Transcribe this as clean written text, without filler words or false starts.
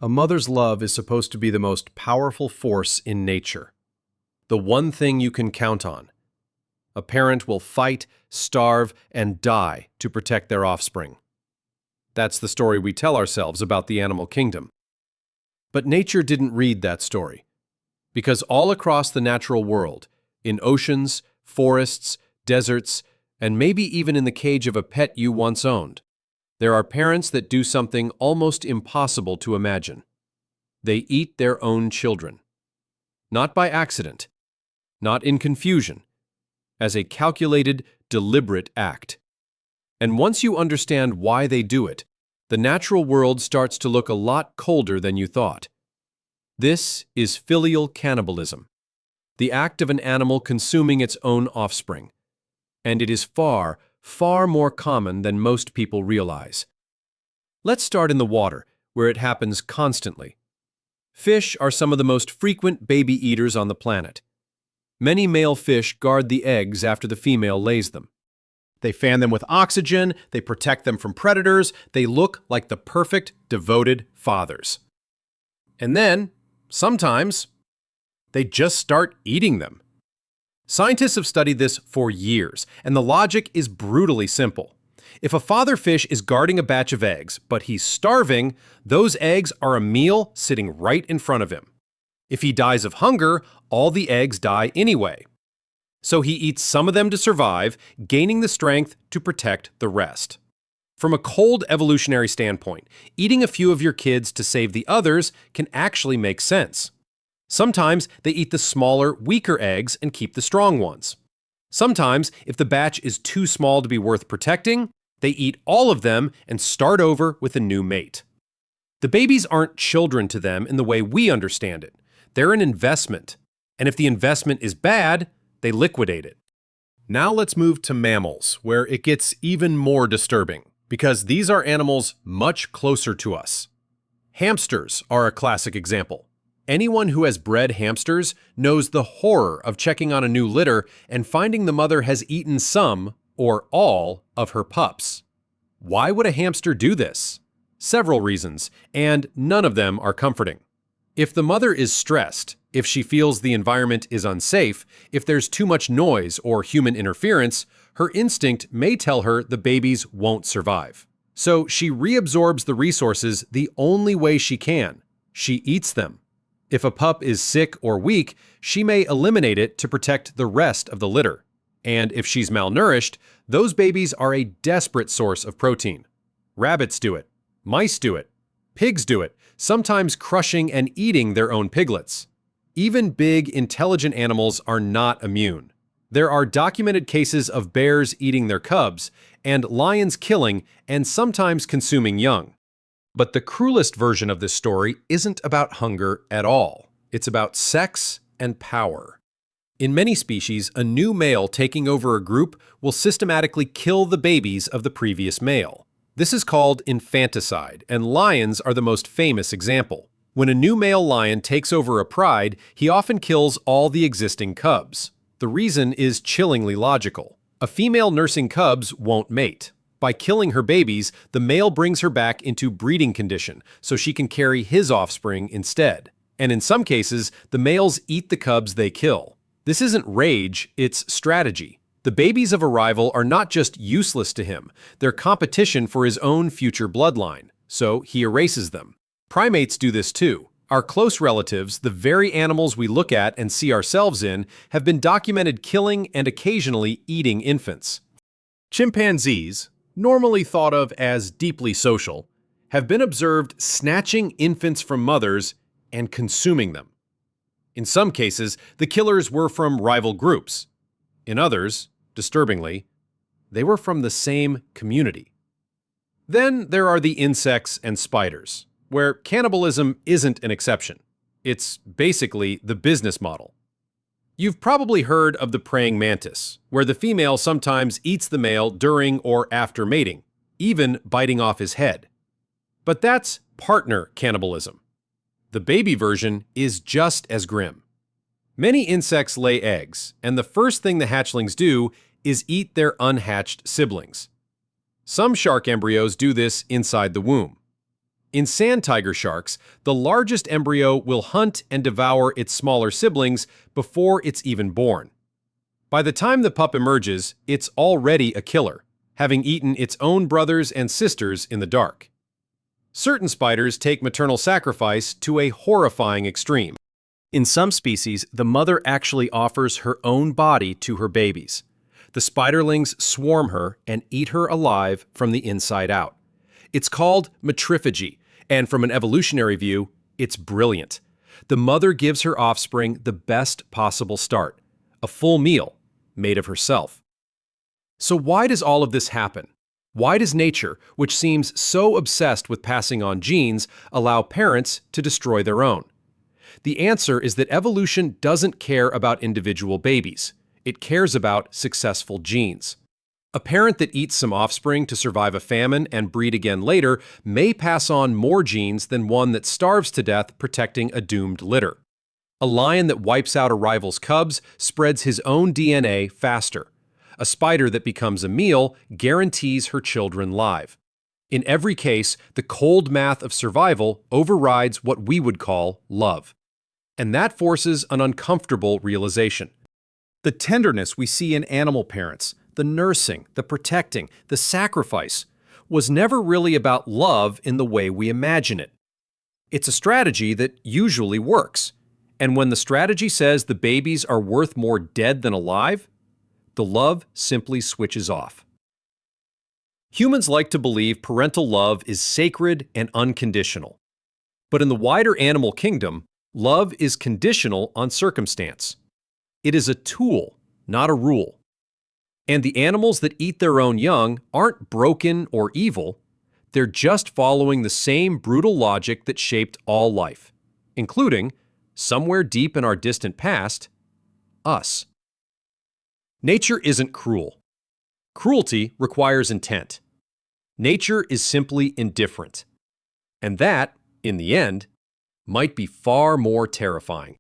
A mother's love is supposed to be the most powerful force in nature. The one thing you can count on. A parent will fight, starve, and die to protect their offspring. That's the story we tell ourselves about the animal kingdom. But nature didn't read that story. Because all across the natural world, in oceans, forests, deserts, and maybe even in the cage of a pet you once owned, there are parents that do something almost impossible to imagine. They eat their own children. Not by accident, not in confusion, as a calculated, deliberate act. And once you understand why they do it, the natural world starts to look a lot colder than you thought. This is filial cannibalism, the act of an animal consuming its own offspring. And it is far, far more common than most people realize. Let's start in the water, where it happens constantly. Fish are some of the most frequent baby eaters on the planet. Many male fish guard the eggs after the female lays them. They fan them with oxygen, they protect them from predators, they look like the perfect, devoted fathers. And then, sometimes, they just start eating them. Scientists have studied this for years, and the logic is brutally simple. If a father fish is guarding a batch of eggs, but he's starving, those eggs are a meal sitting right in front of him. If he dies of hunger, all the eggs die anyway. So he eats some of them to survive, gaining the strength to protect the rest. From a cold evolutionary standpoint, eating a few of your kids to save the others can actually make sense. Sometimes they eat the smaller, weaker eggs and keep the strong ones. Sometimes, if the batch is too small to be worth protecting, they eat all of them and start over with a new mate. The babies aren't children to them in the way we understand it. They're an investment. And if the investment is bad, they liquidate it. Now let's move to mammals, where it gets even more disturbing, because these are animals much closer to us. Hamsters are a classic example. Anyone who has bred hamsters knows the horror of checking on a new litter and finding the mother has eaten some, or all, of her pups. Why would a hamster do this? Several reasons, and none of them are comforting. If the mother is stressed, if she feels the environment is unsafe, if there's too much noise or human interference, her instinct may tell her the babies won't survive. So she reabsorbs the resources the only way she can. She eats them. If a pup is sick or weak, she may eliminate it to protect the rest of the litter. And if she's malnourished, those babies are a desperate source of protein. Rabbits do it. Mice do it. Pigs do it, sometimes crushing and eating their own piglets. Even big, intelligent animals are not immune. There are documented cases of bears eating their cubs, and lions killing and sometimes consuming young. But the cruelest version of this story isn't about hunger at all. It's about sex and power. In many species, a new male taking over a group will systematically kill the babies of the previous male. This is called infanticide, and lions are the most famous example. When a new male lion takes over a pride, he often kills all the existing cubs. The reason is chillingly logical. A female nursing cubs won't mate. By killing her babies, the male brings her back into breeding condition so she can carry his offspring instead. And in some cases, the males eat the cubs they kill. This isn't rage, it's strategy. The babies of a rival are not just useless to him, they're competition for his own future bloodline, so he erases them. Primates do this too. Our close relatives, the very animals we look at and see ourselves in, have been documented killing and occasionally eating infants. Chimpanzees, normally thought of as deeply social, have been observed snatching infants from mothers and consuming them. In some cases, the killers were from rival groups. In others, disturbingly, they were from the same community. Then there are the insects and spiders, where cannibalism isn't an exception. It's basically the business model. You've probably heard of the praying mantis, where the female sometimes eats the male during or after mating, even biting off his head. But that's partner cannibalism. The baby version is just as grim. Many insects lay eggs, and the first thing the hatchlings do is eat their unhatched siblings. Some shark embryos do this inside the womb. In sand tiger sharks, the largest embryo will hunt and devour its smaller siblings before it's even born. By the time the pup emerges, it's already a killer, having eaten its own brothers and sisters in the dark. Certain spiders take maternal sacrifice to a horrifying extreme. In some species, the mother actually offers her own body to her babies. The spiderlings swarm her and eat her alive from the inside out. It's called matrophagy, and from an evolutionary view, it's brilliant. The mother gives her offspring the best possible start, a full meal made of herself. So why does all of this happen? Why does nature, which seems so obsessed with passing on genes, allow parents to destroy their own? The answer is that evolution doesn't care about individual babies. It cares about successful genes. A parent that eats some offspring to survive a famine and breed again later may pass on more genes than one that starves to death protecting a doomed litter. A lion that wipes out a rival's cubs spreads his own DNA faster. A spider that becomes a meal guarantees her children live. In every case, the cold math of survival overrides what we would call love. And that forces an uncomfortable realization. The tenderness we see in animal parents, the nursing, the protecting, the sacrifice, was never really about love in the way we imagine it. It's a strategy that usually works. And when the strategy says the babies are worth more dead than alive, the love simply switches off. Humans like to believe parental love is sacred and unconditional. But in the wider animal kingdom, love is conditional on circumstance. It is a tool, not a rule. And the animals that eat their own young aren't broken or evil. They're just following the same brutal logic that shaped all life, including, somewhere deep in our distant past, us. Nature isn't cruel. Cruelty requires intent. Nature is simply indifferent. And that, in the end, might be far more terrifying.